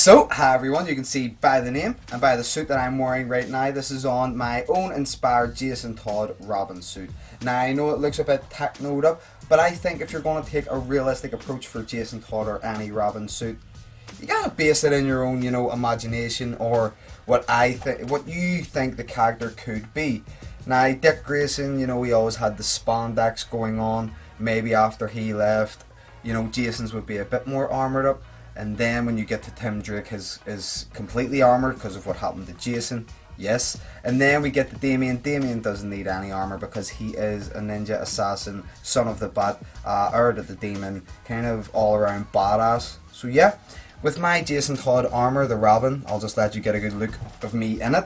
So, hi everyone, you can see by the name and by the suit that I'm wearing right now, this is on my own inspired Jason Todd Robin suit. Now, I know it looks a bit technoed up, but I think if you're going to take a realistic approach for Jason Todd or any Robin suit, you gotta base it in your own, imagination or what you think the character could be. Now, Dick Grayson, he always had the spandex going on. Maybe after he left, Jason's would be a bit more armored up. And then when you get to Tim Drake, is completely armoured because of what happened to Jason. Yes. And then we get to Damien. Damien doesn't need any armour because he is a ninja assassin, son of the bat, heir to the demon, kind of all around badass. So yeah, with my Jason Todd armour, the Robin, I'll just let you get a good look of me in it.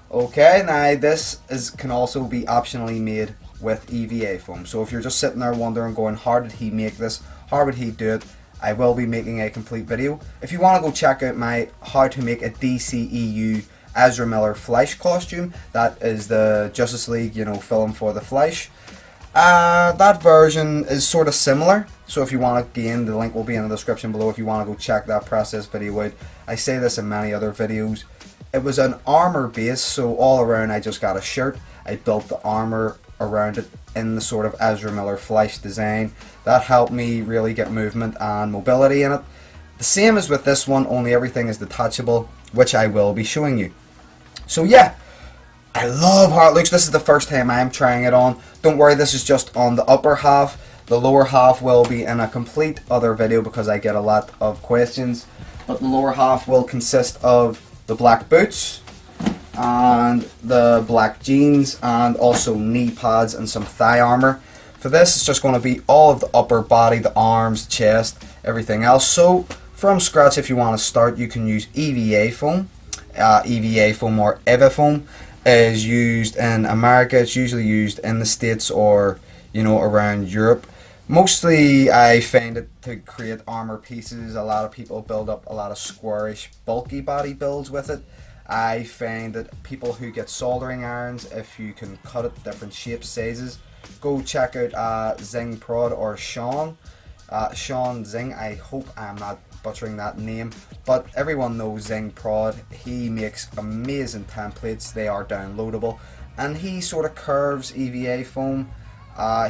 Okay, now this can also be optionally made with EVA Foam. So if you're just sitting there wondering, going, how did he make this? How would he do it? I will be making a complete video. If you want to go check out my how to make a DCEU Ezra Miller Flash costume, that is the Justice League, film for the Flash. That version is sort of similar. So if you want to gain, the link will be in the description below if you want to go check that process video out. I say this in many other videos. It was an armor base, so all around I just got a shirt. I built the armor around it in the sort of Ezra Miller Flash design. That helped me really get movement and mobility in it. The same as with this one, only everything is detachable, which I will be showing you. So yeah, I love how it looks. This is the first time I am trying it on. Don't worry, this is just on the upper half. The lower half will be in a complete other video because I get a lot of questions. But the lower half will consist of the black boots and the black jeans and also knee pads and some thigh armor. For this, it's just going to be all of the upper body, the arms, chest, everything else. So from scratch, if you want to start, you can use EVA Foam. EVA Foam or EVA Foam is used in America. It's usually used in the States or around Europe. Mostly I find it to create armor pieces. A lot of people build up a lot of squarish, bulky body builds with it. I find that people who get soldering irons, if you can cut it different shapes, sizes, go check out Zing Prod or Sean Zing. I hope I'm not butchering that name, but everyone knows Zing Prod. He makes amazing templates. They are downloadable, and he sort of curves EVA Foam.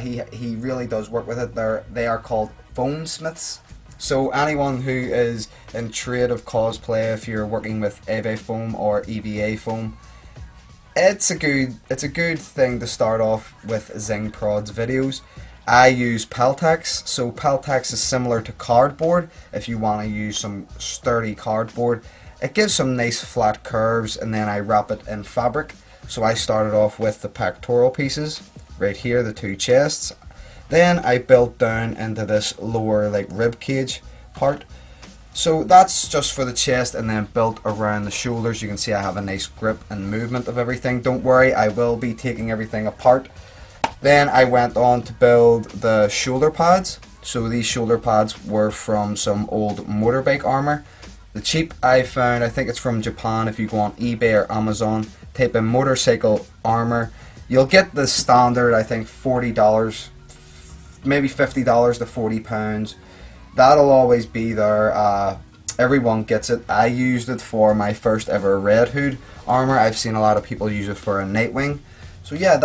He really does work with it. They are called foam smiths. So anyone who is in trade of cosplay, if you're working with EVA Foam or EVA Foam, it's a good thing to start off with Zing Prod's videos. I use peltex. So peltex is similar to cardboard. If you want to use some sturdy cardboard, it gives some nice flat curves, and then I wrap it in fabric. So I started off with the pectoral pieces right here, the two chests. Then I built down into this lower rib cage part. So that's just for the chest, and then built around the shoulders. You can see I have a nice grip and movement of everything. Don't worry, I will be taking everything apart. Then I went on to build the shoulder pads. So these shoulder pads were from some old motorbike armor. The cheap I found, I think it's from Japan. If you go on eBay or Amazon, type in motorcycle armor, you'll get the standard, I think $40, maybe $50 to £40. That'll always be there. Everyone gets it. I used it for my first ever Red Hood armor. I've seen a lot of people use it for a Nightwing. So yeah,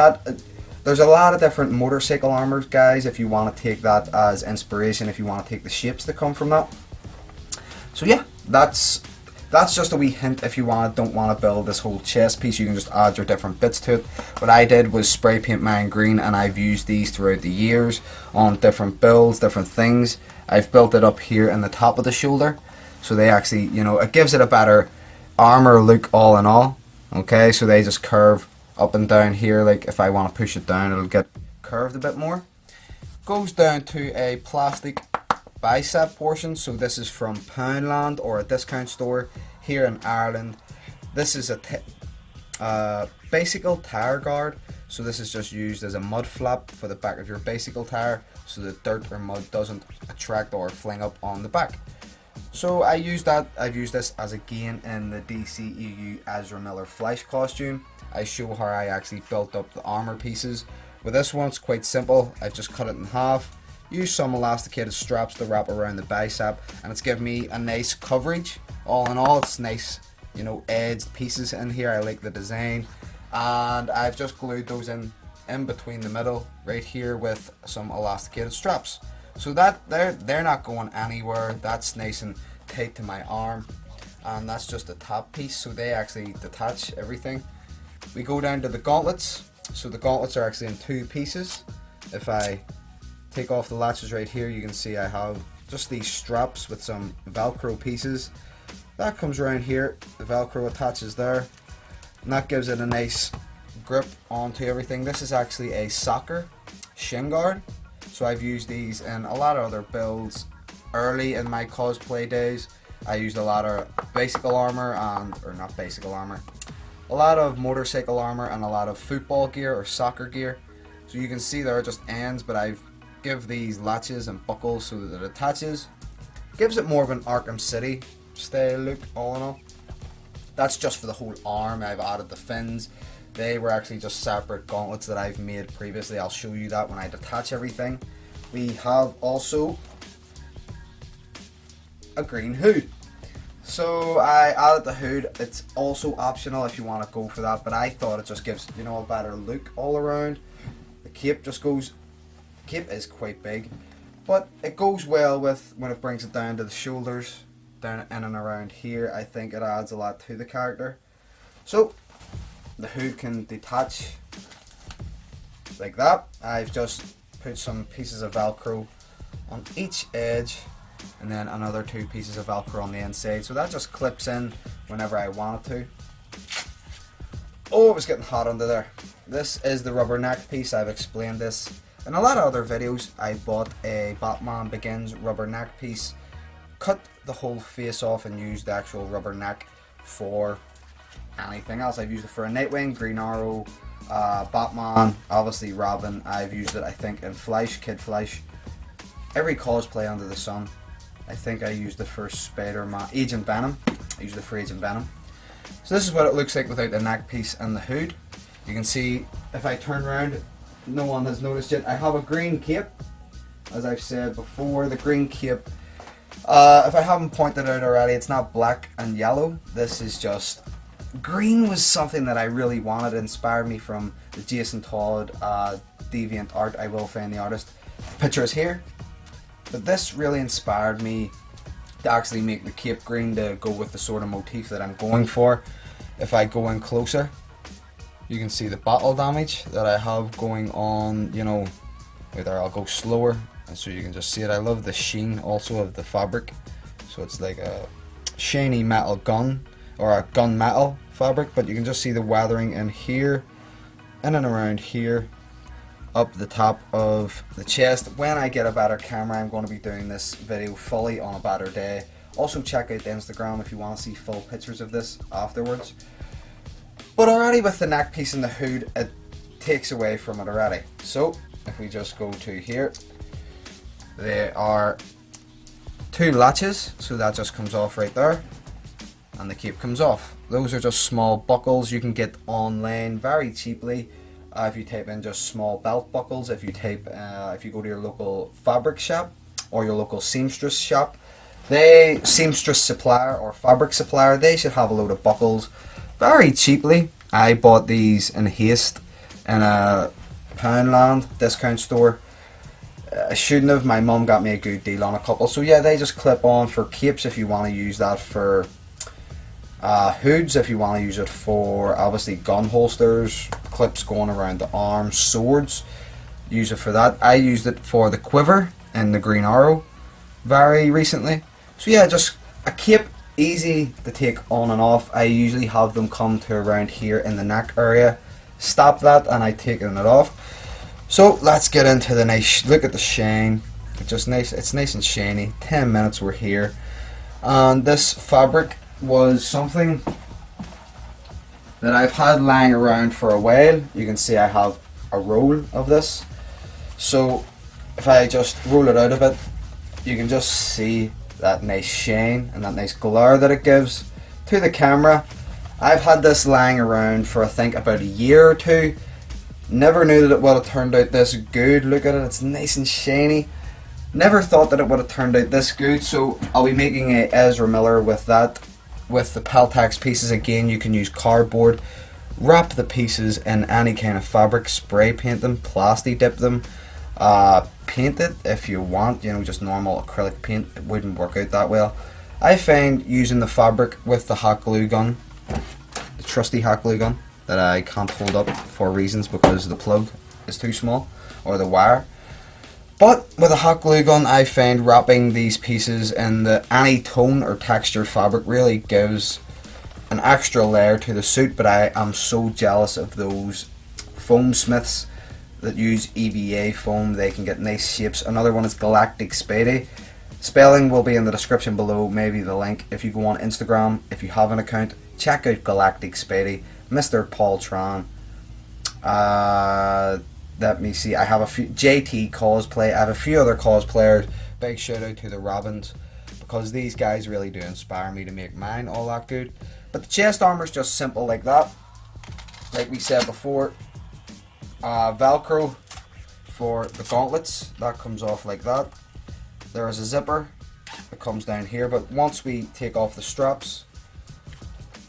there's a lot of different motorcycle armors, guys, if you want to take that as inspiration, if you want to take the shapes that come from that. So yeah, that's just a wee hint. If you don't want to build this whole chest piece, you can just add your different bits to it. What I did was spray paint mine green, and I've used these throughout the years on different builds, different things. I've built it up here in the top of the shoulder, so they actually, it gives it a better armor look all in all. Okay, so they just curve up and down here. Like if I want to push it down, it'll get curved a bit more. Goes down to a plastic bicep portion. So this is from Poundland or a discount store here in Ireland. This is a bicycle tire guard. So this is just used as a mud flap for the back of your bicycle tire, so the dirt or mud doesn't attract or fling up on the back. So I've used this as a gain in the DCEU Ezra Miller Flash costume. I show how I actually built up the armor pieces. With this one, it's quite simple. I've just cut it in half, used some elasticated straps to wrap around the bicep, and it's given me a nice coverage. All in all, it's nice, you know, edged pieces in here. I like the design, and I've just glued those in between the middle right here with some elasticated straps, so that they're not going anywhere. That's nice and tight to my arm, and that's just the top piece, so they actually detach everything. We go down to the gauntlets. So the gauntlets are actually in 2 pieces. If I take off the latches right here, you can see I have just these straps with some velcro pieces. That comes around here, the velcro attaches there, and that gives it a nice grip onto everything. This is actually a soccer shin guard, so I've used these in a lot of other builds. Early in my cosplay days, I used a lot of bicycle armor, a lot of motorcycle armor, and a lot of football gear or soccer gear. So you can see there are just ends, but I've give these latches and buckles so that it attaches. Gives it more of an Arkham City style look, all in all. That's just for the whole arm. I've added the fins. They were actually just separate gauntlets that I've made previously. I'll show you that when I detach everything. We have also a green hood. So I added the hood. It's also optional if you want to go for that, but I thought it just gives, you know, a better look all around. The cape just goes, cape is quite big, but it goes well with when it brings it down to the shoulders, down in and around here. I think it adds a lot to the character. So the hood can detach like that. I've just put some pieces of velcro on each edge, and then another 2 pieces of velcro on the inside, so that just clips in whenever I want it to. Oh, it was getting hot under there. This is the rubber neck piece. I've explained this in a lot of other videos. I bought a Batman Begins rubber neck piece, cut the whole face off, and used the actual rubber neck for anything else. I've used it for a Nightwing, Green Arrow, Batman, obviously Robin. I've used it, I think, in Flash, Kid Flash, every cosplay under the sun. I think I used it for Spider-Man, Agent Venom. I used it for Agent Venom. So this is what it looks like without the neck piece and the hood. You can see, if I turn around, no one has noticed yet, I have a green cape. As I've said before, the green cape, if I haven't pointed out already, it's not black and yellow. This is just, green was something that I really wanted. It inspired me from the Jason Todd Deviant art. I will find the artist. The picture is here. But this really inspired me to actually make the cape green to go with the sort of motif that I'm going for. If I go in closer, you can see the battle damage that I have going on, you know, right there. I'll go slower, and so you can just see it. I love the sheen also of the fabric. So it's like a shiny metal gun, or a gunmetal fabric, but you can just see the weathering in here, in and around here, up the top of the chest. When I get a better camera, I'm going to be doing this video fully on a better day. Also check out the Instagram if you want to see full pictures of this afterwards. But already with the neck piece and the hood, it takes away from it already. So if we just go to here, there are 2 latches, so that just comes off right there, and the cape comes off. Those are just small buckles you can get online very cheaply. If you type in just small belt buckles, if you go to your local fabric shop or your local seamstress shop, seamstress supplier or fabric supplier, they should have a load of buckles very cheaply. I bought these in haste in a Poundland discount store. I shouldn't have. My mum got me a good deal on a couple. So yeah, they just clip on for capes if you want to use that for hoods, if you want to use it for obviously gun holsters, clips going around the arms, swords, use it for that. I used it for the quiver and the Green Arrow very recently. So yeah, just a cape, easy to take on and off. I usually have them come to around here in the neck area, stop that, and I taken it off. So let's get into the nice, look at the shine. It's just nice, it's nice and shiny. 10 minutes we're here, and this fabric was something that I've had lying around for a while. You can see I have a roll of this, so if I just roll it out a bit, you can just see that nice shine and that nice glare that it gives to the camera. I've had this lying around for I think about a year or 2. Never knew that it would have turned out this good. Look at it, it's nice and shiny. Never thought that it would have turned out this good, so I'll be making a Ezra Miller with that. With the peltex pieces, again, you can use cardboard, wrap the pieces in any kind of fabric, spray paint them, plasti dip them, paint it if you want, you know, just normal acrylic paint. It wouldn't work out that well. I find using the fabric with the hot glue gun, the trusty hot glue gun that I can't hold up for reasons because the plug is too small, or the wire. But with a hot glue gun, I find wrapping these pieces in any tone or textured fabric really gives an extra layer to the suit. But I am so jealous of those foam smiths that use EVA foam. They can get nice shapes. Another one is Galactic Spidey. Spelling will be in the description below, maybe the link. If you go on Instagram, if you have an account, check out Galactic Spidey, Mr. Paul Tran. Let me see, I have a few, JT Cosplay, I have a few other cosplayers. Big shout out to the Robins, because these guys really do inspire me to make mine all that good. But the chest armor is just simple like that. Like we said before, Velcro for the gauntlets, that comes off like that. There is a zipper that comes down here, but once we take off the straps,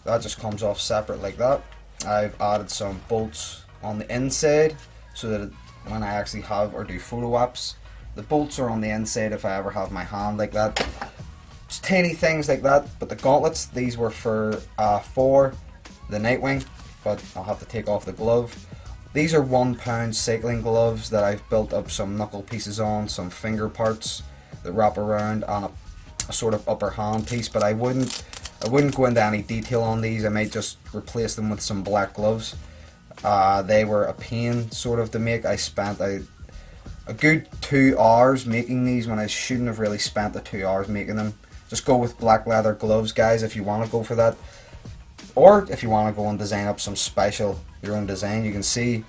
that just comes off separate like that. I've added some bolts on the inside, so that when I actually have or do photo ops, the bolts are on the inside if I ever have my hand like that. Just tiny things like that. But the gauntlets, these were for the Nightwing, but I'll have to take off the glove. These are £1 cycling gloves that I've built up some knuckle pieces on, some finger parts that wrap around on a sort of upper hand piece, but I wouldn't go into any detail on these. I might just replace them with some black gloves. They were a pain sort of to make. I spent a good 2 hours making these when I shouldn't have really spent the 2 hours making them. Just go with black leather gloves, guys, if you want to go for that. Or if you want to go and design up some special, your own design. You can see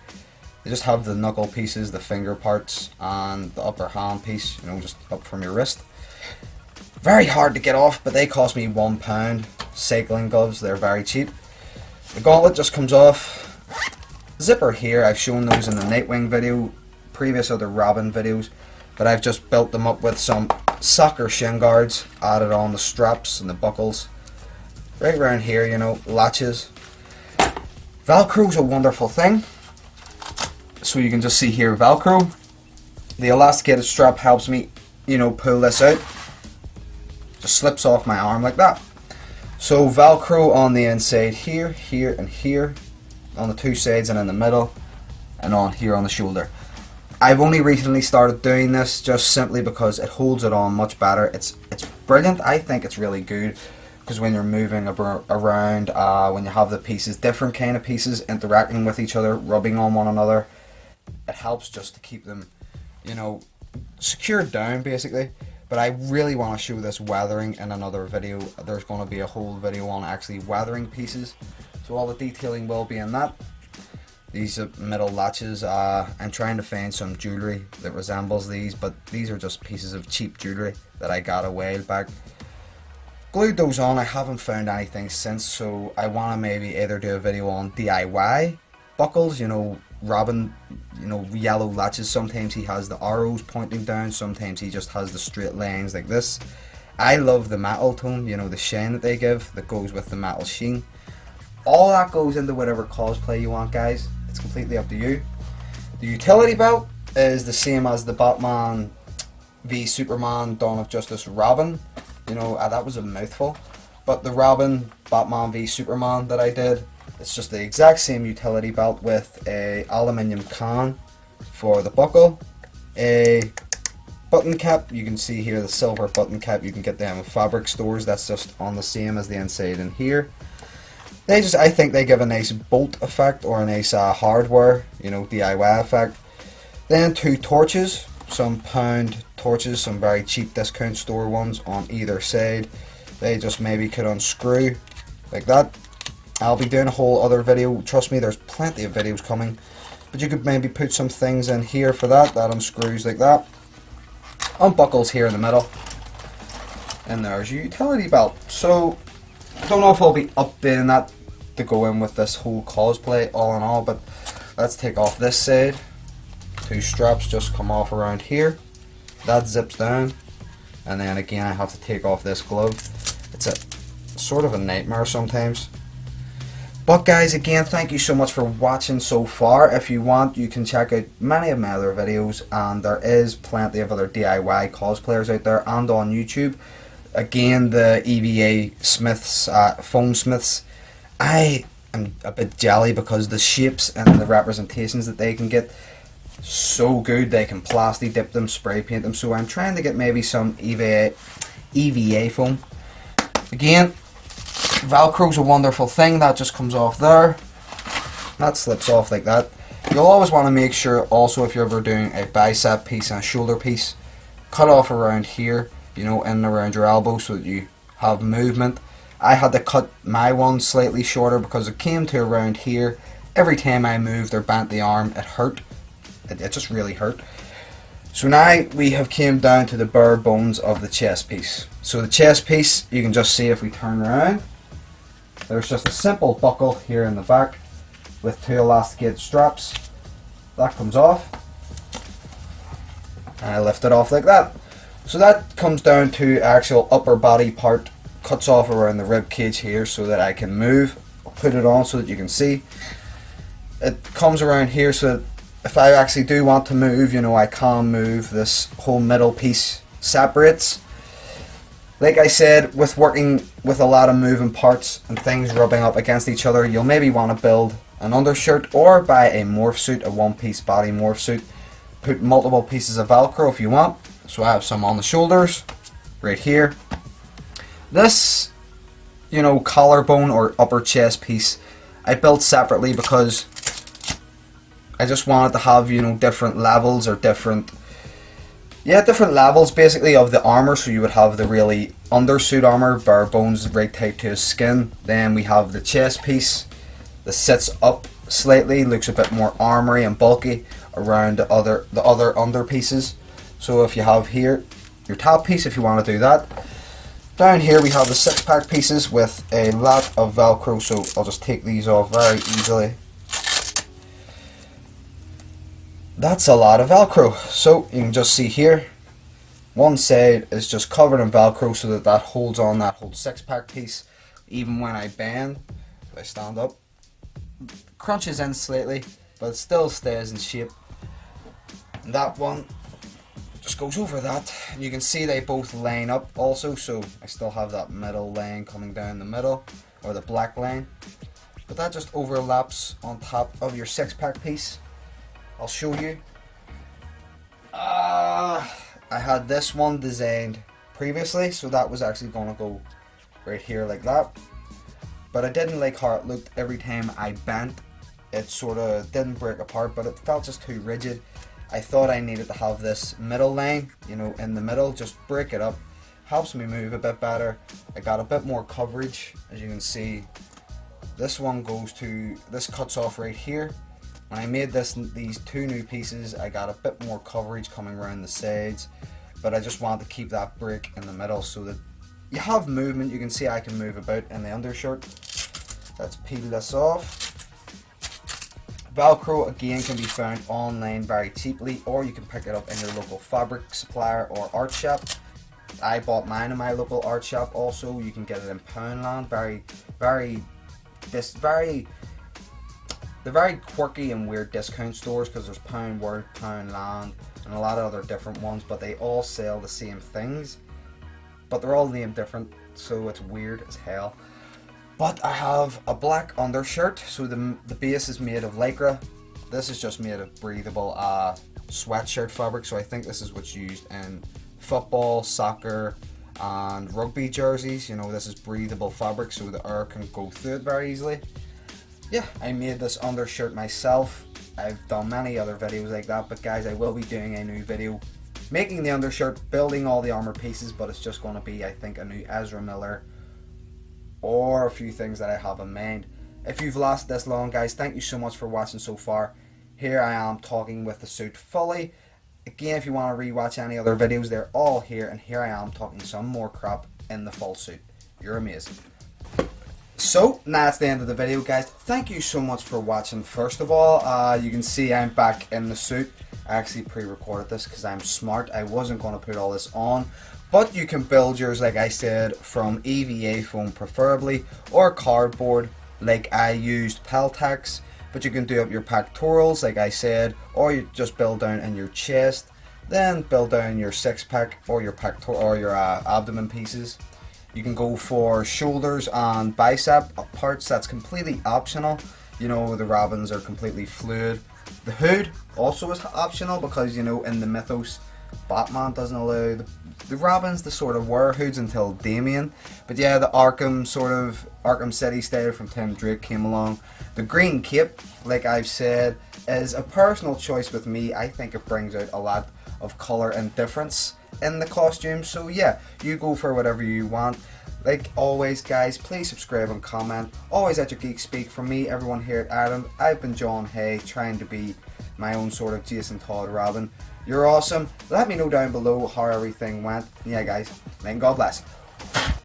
they just have the knuckle pieces, the finger parts, and the upper hand piece, you know, just up from your wrist. Very hard to get off, but they cost me £1. Cycling gloves, they're very cheap. The gauntlet just comes off. Zipper here, I've shown those in the Nightwing video, previous other Robin videos, but I've just built them up with some soccer shin guards, added on the straps and the buckles. Right around here, you know, latches. Velcro's a wonderful thing. So you can just see here, Velcro. The elasticated strap helps me, you know, pull this out. Just slips off my arm like that. So Velcro on the inside here, here and here, on the 2 sides and in the middle, and on here on the shoulder. I've only recently started doing this just simply because it holds it on much better. It's brilliant. I think it's really good because when you're moving around, when you have the pieces, different kind of pieces interacting with each other, rubbing on one another, it helps just to keep them, you know, secured down basically. But I really want to show this weathering in another video. There's going to be a whole video on actually weathering pieces, so all the detailing will be in that. These are middle latches. I'm trying to find some jewellery that resembles these, but these are just pieces of cheap jewellery that I got a while back. Glued those on. I haven't found anything since, so I want to maybe either do a video on DIY buckles, you know, Robin, you know, yellow latches. Sometimes he has the arrows pointing down, sometimes he just has the straight lines like this. I love the metal tone, you know, the shine that they give that goes with the metal sheen. All that goes into whatever cosplay you want, guys. It's completely up to you. The utility belt is the same as the Batman v Superman Dawn of Justice Robin. You know, that was a mouthful. But the Robin Batman v Superman that I did, it's just the exact same utility belt with a aluminium can for the buckle, a button cap. You can see here the silver button cap. You can get them in fabric stores. That's just on the same as the inside in here. They just, I think they give a nice bolt effect or a nice hardware, you know, DIY effect. Then 2 torches, some pound torches, some very cheap discount store ones on either side. They just maybe could unscrew like that. I'll be doing a whole other video. Trust me, there's plenty of videos coming. But you could maybe put some things in here for that. That unscrews like that. Unbuckles here in the middle. And there's your utility belt. So, I don't know if I'll be updating that to go in with this whole cosplay all in all. But let's take off this side. 2 straps just come off around here. that zips down, and then again I have to take off this glove. It's a sort of a nightmare sometimes. But guys, again, thank you so much for watching so far. If you want, you can check out many of my other videos, and there is plenty of other DIY cosplayers out there and on YouTube. Again, the EVA Smiths, Foam Smiths, I am a bit jelly because the shapes and the representations that they can get, so good. They can plastic dip them, spray paint them, so I'm trying to get maybe some EVA Foam. Again, Velcro's a wonderful thing. That just comes off there. That slips off like that. You'll always want to make sure also, if you're ever doing a bicep piece and a shoulder piece, cut off around here, you know, in and around your elbow, so that you have movement. I had to cut my one slightly shorter because it came to around here. Every time I moved or bent the arm, it hurt. It just really hurt. So now we have came down to the bare bones of the chest piece. So the chest piece, you can just see if we turn around, there's just a simple buckle here in the back with two elasticated straps. That comes off, and I lift it off like that. So that comes down to actual upper body part, cuts off around the rib cage here so that I can move. I'll put it on so that you can see. It comes around here so that if I actually do want to move, you know, I can move. This whole middle piece separates. Like I said, with working with a lot of moving parts and things rubbing up against each other, you'll maybe want to build an undershirt or buy a morph suit, a one-piece body morph suit. Put multiple pieces of Velcro if you want. So I have some on the shoulders, right here. This, you know, collarbone or upper chest piece, I built separately because I just wanted to have, you know, different levels or different levels basically of the armor. So you would have the really undersuit armor, bare bones right tight to his skin. Then we have the chest piece that sits up slightly, looks a bit more armory and bulky around the other under pieces. So if you have here your top piece, if you want to do that. Down here we have the 6-pack pieces with a lot of Velcro, so I'll just take these off very easily. That's a lot of Velcro. So you can just see here, one side is just covered in Velcro so that that holds on that whole 6-pack piece. Even when I bend, if I stand up, crunches in slightly, but it still stays in shape. And that one just goes over that, and you can see they both line up also, so I still have that middle line coming down the middle, or the black line, but that just overlaps on top of your 6-pack piece. I'll show you. I had this one designed previously, so that was actually going to go right here like that, but I didn't like how it looked every time I bent. It sort of didn't break apart, but it felt just too rigid. I thought I needed to have this middle line, you know, in the middle, just break it up, helps me move a bit better. I got a bit more coverage, as you can see. This one this cuts off right here. When I made these two new pieces, I got a bit more coverage coming around the sides, but I just wanted to keep that break in the middle so that you have movement. You can see I can move about in the undershirt. Let's peel this off. Velcro again can be found online very cheaply, or you can pick it up in your local fabric supplier or art shop. I bought mine in my local art shop also. You can get it in Poundland. They're very quirky and weird discount stores, because there's Pound World, Poundland, and a lot of other different ones, but they all sell the same things, but they're all named different, so it's weird as hell. But I have a black undershirt, so the base is made of Lycra. This is just made of breathable sweatshirt fabric, so I think this is what's used in football, soccer, and rugby jerseys. You know, this is breathable fabric, so the air can go through it very easily. Yeah, I made this undershirt myself. I've done many other videos like that, but guys, I will be doing a new video making the undershirt, building all the armor pieces, but it's just going to be, I think, a new Ezra Miller or a few things that I have in mind. If you've lasted this long, guys, thank you so much for watching so far. Here I am talking with the suit fully. Again, if you want to rewatch any other videos, they're all here, and here I am talking some more crap in the full suit. You're amazing. So, that's the end of the video, guys. Thank you so much for watching. First of all, you can see I'm back in the suit. I actually pre-recorded this because I'm smart. I wasn't going to put all this on. But you can build yours, like I said, from EVA foam preferably, or cardboard, like I used peltex. But you can do up your pectorals, like I said, or you just build down in your chest, then build down your six-pack or your abdomen pieces. You can go for shoulders and bicep parts. That's completely optional. You know, the Robins are completely fluid. The hood also is optional because, you know, in the mythos, Batman doesn't allow the Robins to sort of wear hoods until Damian. But yeah, the Arkham City style from Tim Drake came along. The green cape, like I've said, is a personal choice with me. I think it brings out a lot of colour and difference in the costume. So yeah, you go for whatever you want. Like always, guys, please subscribe and comment. Always at your Geek Speak. From me, everyone here at Ireland, I've been John Hay, trying to be my own sort of Jason Todd Robin. You're awesome. Let me know down below how everything went. Yeah, guys, may God bless.